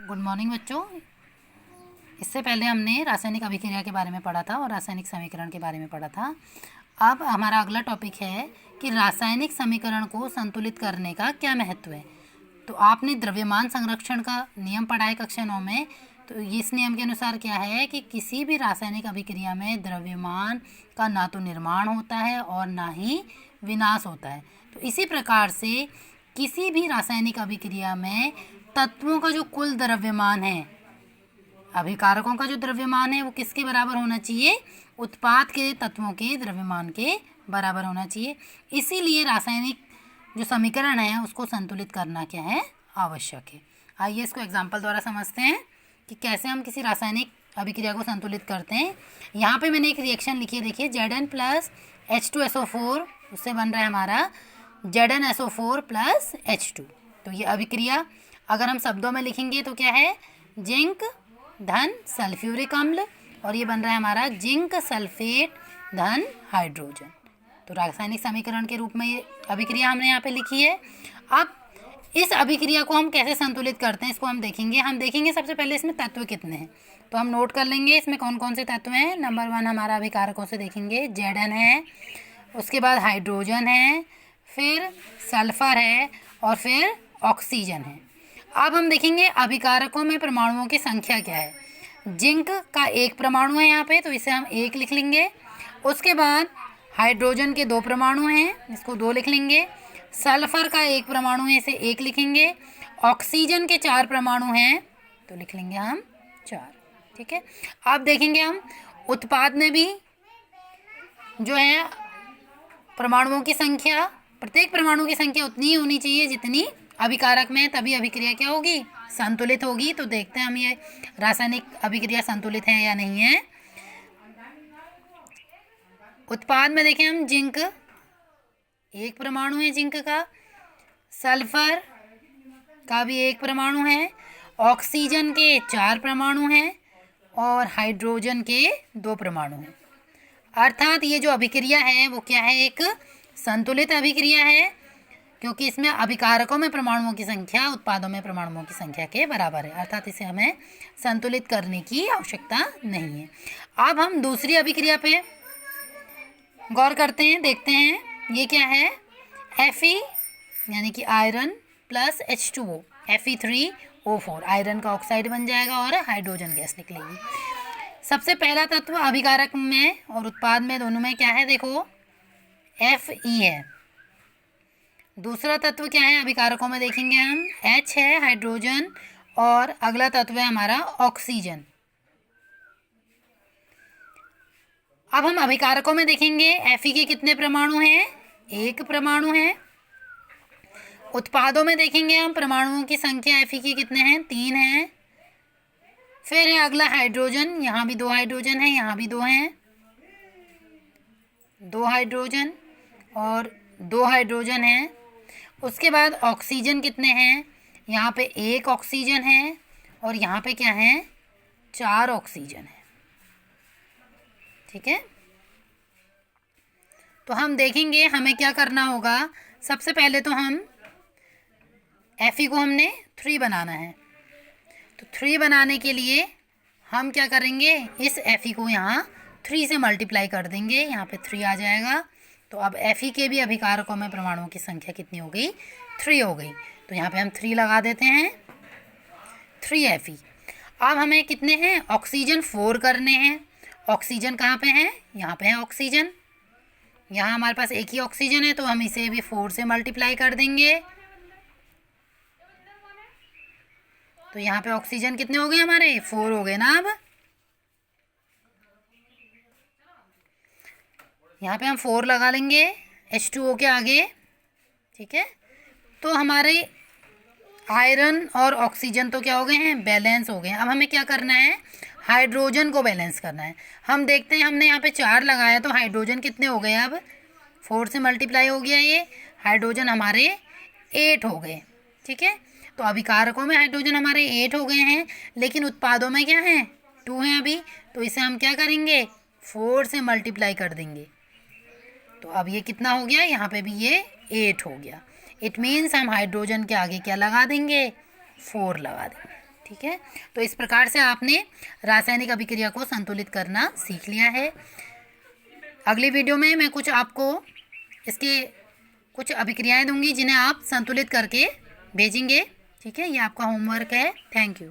Good morning बच्चों। इससे पहले हमने रासायनिक अभिक्रिया के बारे में पढ़ा था और रासायनिक समीकरण के बारे में पढ़ा था। अब हमारा अगला टॉपिक है कि रासायनिक समीकरण को संतुलित करने का क्या महत्व है। तो आपने द्रव्यमान संरक्षण का नियम पढ़ा है कक्षा 9 में। तो इस नियम के अनुसार क्या है कि किसी भी रासायनिक अभिक्रिया में द्रव्यमान का ना तो निर्माण होता है और ना ही विनाश होता है। तो इसी प्रकार से किसी भी रासायनिक अभिक्रिया में तत्वों का जो कुल द्रव्यमान है, अभिकारकों का जो द्रव्यमान है वो किसके बराबर होना चाहिए? उत्पाद के तत्वों के द्रव्यमान के बराबर होना चाहिए। इसीलिए रासायनिक जो समीकरण है उसको संतुलित करना क्या है? आवश्यक है। आइए इसको एग्जाम्पल द्वारा समझते हैं कि कैसे हम किसी रासायनिक अभिक्रिया को संतुलित करते हैं। यहाँ पे मैंने एक रिएक्शन लिखी है, देखिए Zn प्लस H2SO4, उससे बन रहा है हमारा ZnSO4 प्लस H2। तो ये अभिक्रिया अगर हम शब्दों में लिखेंगे तो क्या है? जिंक धन सल्फ्यूरिक अम्ल, और ये बन रहा है हमारा जिंक सल्फेट धन हाइड्रोजन। तो रासायनिक समीकरण के रूप में ये अभिक्रिया हमने यहाँ पे लिखी है। अब इस अभिक्रिया को हम कैसे संतुलित करते हैं इसको हम देखेंगे सबसे पहले इसमें तत्व कितने हैं। तो हम नोट कर लेंगे इसमें कौन कौन से तत्व हैं। नंबर 1 हमारा अभिकारकों से देखेंगे Zn है, उसके बाद हाइड्रोजन है, फिर सल्फर है और फिर ऑक्सीजन है। अब हम देखेंगे अभिकारकों में परमाणुओं की संख्या क्या है। जिंक का 1 परमाणु है यहाँ पे, तो इसे हम 1 लिख लेंगे। उसके बाद हाइड्रोजन के 2 परमाणु हैं, इसको 2 लिख लेंगे। सल्फर का 1 परमाणु है, इसे 1 लिखेंगे। ऑक्सीजन के 4 परमाणु हैं, तो लिख लेंगे हम 4। ठीक है। अब देखेंगे हम उत्पाद में भी जो है परमाणुओं की संख्या, प्रत्येक परमाणु की संख्या उतनी ही होनी चाहिए जितनी अभिकारक में, तभी अभिक्रिया क्या होगी? संतुलित होगी। तो देखते हैं हम ये रासायनिक अभिक्रिया संतुलित है या नहीं है। उत्पाद में देखें हम जिंक 1 परमाणु है जिंक का, सल्फर का भी 1 परमाणु है, ऑक्सीजन के 4 परमाणु हैं और हाइड्रोजन के 2 परमाणु हैं। अर्थात ये जो अभिक्रिया है वो क्या है? एक संतुलित अभिक्रिया है, क्योंकि इसमें अभिकारकों में परमाणुओं की संख्या उत्पादों में परमाणुओं की संख्या के बराबर है। अर्थात इसे हमें संतुलित करने की आवश्यकता नहीं है। अब हम दूसरी अभिक्रिया पे गौर करते हैं, देखते हैं ये क्या है। Fe यानी कि iron plus H2O, Fe3O4, iron का ऑक्साइड बन जाएगा और हाइड्रोजन गैस निकलेगी। सबसे पहला तत्व अभिकारक में और उत्पाद में दोनों में क्या है? देखो Fe है। दूसरा तत्व क्या है? अभिकारकों में देखेंगे हम H है, हाइड्रोजन, और अगला तत्व है हमारा ऑक्सीजन। अब हम अभिकारकों में देखेंगे Fe के कितने परमाणु हैं? 1 परमाणु है। उत्पादों में देखेंगे हम परमाणुओं की संख्या Fe की कितने हैं? 3 हैं। फिर है अगला हाइड्रोजन, यहाँ भी 2 हाइड्रोजन है, यहाँ भी 2 हैं, 2 हाइड्रोजन और 2 हाइड्रोजन हैं। उसके बाद ऑक्सीजन कितने हैं? यहाँ पे 1 ऑक्सीजन है और यहाँ पे क्या है? 4 ऑक्सीजन है। ठीक है। तो हम देखेंगे हमें क्या करना होगा। सबसे पहले तो हम Fe को हमने 3 बनाना है। तो 3 बनाने के लिए हम क्या करेंगे? इस Fe को यहाँ 3 से मल्टीप्लाई कर देंगे, यहाँ पे 3 आ जाएगा। तो अब Fe के भी अभिकारकों में परमाणुओं की संख्या कितनी हो गई? 3 हो गई। तो यहाँ पे हम 3 लगा देते हैं, 3 Fe। अब हमें कितने हैं? ऑक्सीजन 4 करने हैं। ऑक्सीजन कहाँ पे हैं? यहाँ पे है ऑक्सीजन। यहाँ हमारे पास 1 ही ऑक्सीजन है, तो हम इसे भी 4 से मल्टीप्लाई कर देंगे। तो यहाँ पे ऑक्सीजन कितने हो गए हमारे? 4 हो गए ना। अब यहाँ पे हम 4 लगा लेंगे H2O के आगे। ठीक है। तो हमारे आयरन और ऑक्सीजन तो क्या हो गए हैं? बैलेंस हो गए। अब हमें क्या करना है? हाइड्रोजन को बैलेंस करना है। हम देखते हैं, हमने यहाँ पे 4 लगाया तो हाइड्रोजन कितने हो गए? अब 4 से मल्टीप्लाई हो गया, ये हाइड्रोजन हमारे 8 हो गए। ठीक है। तो अभिकारकों में हाइड्रोजन हमारे 8 हो गए हैं, लेकिन उत्पादों में क्या है? 2 हैं अभी। तो इसे हम क्या करेंगे? 4 से मल्टीप्लाई कर देंगे। तो अब ये कितना हो गया? यहाँ पे भी ये 8 हो गया। इट मीन्स हम हाइड्रोजन के आगे क्या लगा देंगे? 4 लगा देंगे। ठीक है, तो इस प्रकार से आपने रासायनिक अभिक्रिया को संतुलित करना सीख लिया है। अगली वीडियो में मैं कुछ आपको इसकी कुछ अभिक्रियाएं दूंगी जिन्हें आप संतुलित करके भेजेंगे। ठीक है, ये आपका होमवर्क है। Thank you.